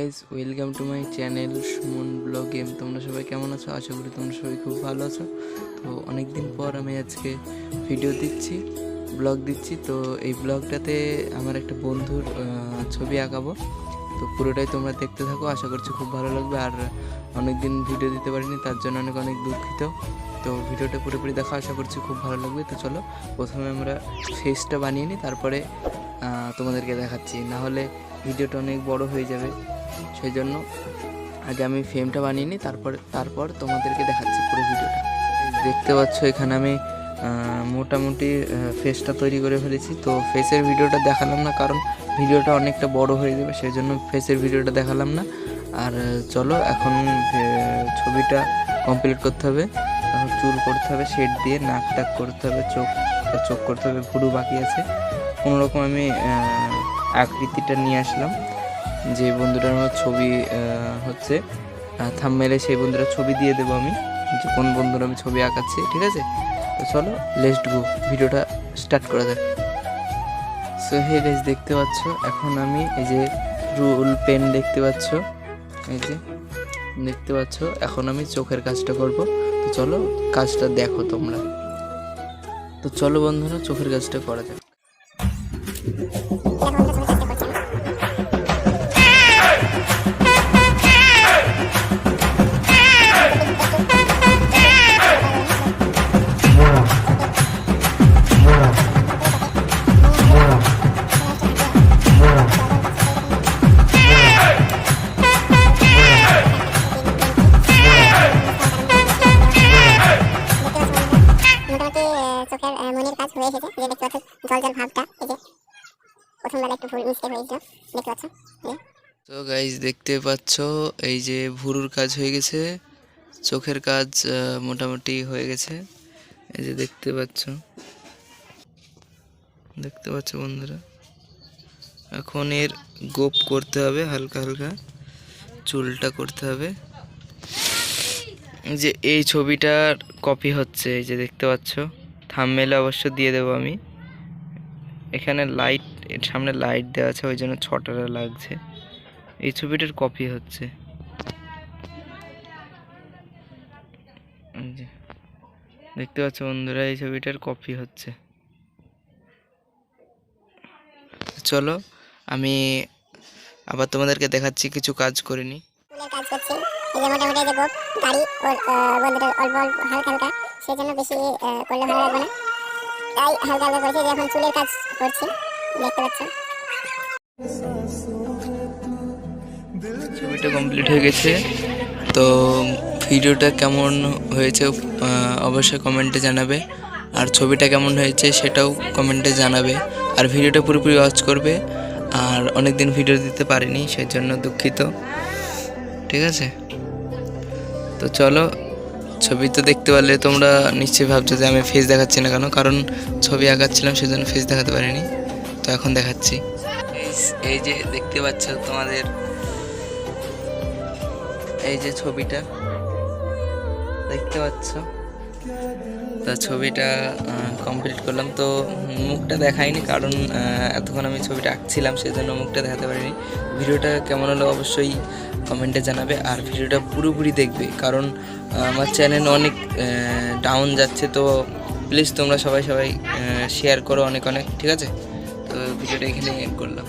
Guys, welcome to my channel Suman blog game. তোমরা সবাই কেমন আছো? আশা করি তোমরা সবাই খুব ভালো আছো। তো অনেক দিন পর আমি আজকে ভিডিও দিচ্ছি, ব্লগ দিচ্ছি। তো এই ব্লগটাতে আমার একটা বন্ধুর ছবি আঁকাবো। তো পুরোটাই তোমরা দেখতে থাকো, আশা করছি খুব ভালো লাগবে। আর অনেক দিন ভিডিও দিতে পারিনি, তার জন্য অনেক অনেক দুঃখিত। তো ভিডিওটা পুরোপুরি দেখো, আশা করছি খুব ভালো লাগবে। তো চলো প্রথমে আমরা ফেসটা বানিয়ে নিই, তারপরে তোমাদেরকে দেখাচ্ছি, না হলে ভিডিওটা অনেক বড় হয়ে যাবে। সেই জন্য আগে আমি ফ্রেমটা বানিয়ে নিই, তারপর তোমাদেরকে দেখাচ্ছি পুরো ভিডিওটা। দেখতে পাচ্ছ এখানে আমি মোটামুটি ফেসটা তৈরি করে ফেলেছি। তো ফেসের ভিডিওটা দেখালাম না, কারণ ভিডিওটা অনেকটা বড় হয়ে যাবে, সেই জন্য ফেসের ভিডিওটা দেখালাম না। আর চলো এখন ছবিটা কমপ্লিট করতে হবে। এখন চুল করতে হবে শেড দিয়ে, নাক টাক করতে হবে, চোখ করতে হবে, ভুরু বাকি আছে। কোনোরকম আমি আকৃতিটা নিয়ে আসলাম। যে বন্ধুটার আমার ছবি হচ্ছে থাম্বনেইলে, সেই বন্ধুটার ছবি দিয়ে দেবো আমি, যে কোন বন্ধুর আমি ছবি আঁকাচ্ছি। ঠিক আছে, তো চলো লেটস গো, ভিডিওটা স্টার্ট করা যাক। সো হে গাইস, দেখতে পাচ্ছ এখন আমি এই যে রুল পেন দেখতে পাচ্ছ, এই যে দেখতে পাচ্ছ, এখন আমি চোখের কাজটা করব। তো চলো কাজটা দেখো তোমরা। তো চলো বন্ধুরা, চোখের কাজটা করা যাক। চোখের মনের কাজ হয়ে এসেছে, যে দেখতে পাচ্ছ জল জল ভাবটা, এই যে প্রথম বেলা একটু ভুল মিস্টেক হয়েছিল, দেখতে পাচ্ছ। তো গাইজ দেখতে পাচ্ছ এই যে ভুরুর কাজ হয়ে গেছে, চোখের কাজ মোটামুটি হয়ে গেছে। এই যে দেখতে পাচ্ছ বন্ধুরা। এখন এর গোপ করতে হবে, হালকা হালকা চুলটা করতে হবে। যে এই ছবিটার কপি হচ্ছে, এই যে দেখতে পাচ্ছ, থাম্বনেইলে অবশ্য দিয়ে দেবো আমি। এখানে লাইট, সামনে লাইট দেওয়া আছে, ওই জন্য ছটাটা লাগছে। এই ছবিটার কপি হচ্ছে, দেখতে পাচ্ছ বন্ধুরা, এই ছবিটার কপি হচ্ছে। চলো আমি আবার তোমাদেরকে দেখাচ্ছি কিছু কাজ করে নি। চুলের কাজ করছি, এই যে মোটামুটি এই যে গোপ দাড়ি ওর বন্ধুটার অল্প অল্প হালকা হালকা, সেই জন্য বেশি করলে ভালো লাগবে না, তাই হালকা হালকা করেছি। এখন চুলের কাজ করছি, দেখতে পাচ্ছ। ছবিটা কমপ্লিট হয়ে গেছে। তো ভিডিওটা কেমন হয়েছে অবশ্যই কমেন্টে জানাবে, আর ছবিটা কেমন হয়েছে সেটাও কমেন্টে জানাবে। আর ভিডিওটা পুরোপুরি ওয়াচ করবে। আর অনেক দিন ভিডিও দিতে পারিনি, সেই জন্য দুঃখিত। ঠিক আছে, তো চলো, ছবি তো দেখতে পারলে তোমরা নিশ্চয়ই ভাবছো যে আমি ফেস দেখাচ্ছি না কেন, কারণ ছবি আঁকাচ্ছিলাম, সেজন্য ফেস দেখাতে পারিনি। তো এখন দেখাচ্ছি। এই যে দেখতে পাচ্ছ তোমাদের, এই যে ছবিটা দেখতে পাচ্ছ। তো ছবিটা কমপ্লিট করলাম। তো মুখটা দেখাইনি, কারণ এতক্ষণ আমি ছবিটা আঁকছিলাম, সেজন্য মুখটা দেখাতে পারিনি। ভিডিওটা কেমন হলো অবশ্যই কমেন্টে জানাবে, আর ভিডিওটা পুরোপুরি দেখবে, কারণ আমার চ্যানেল অনেক ডাউন যাচ্ছে। তো প্লিজ তোমরা সবাই শেয়ার করো অনেক অনেক। ঠিক আছে, তো ভিডিওটা এখানে এন্ড করলাম।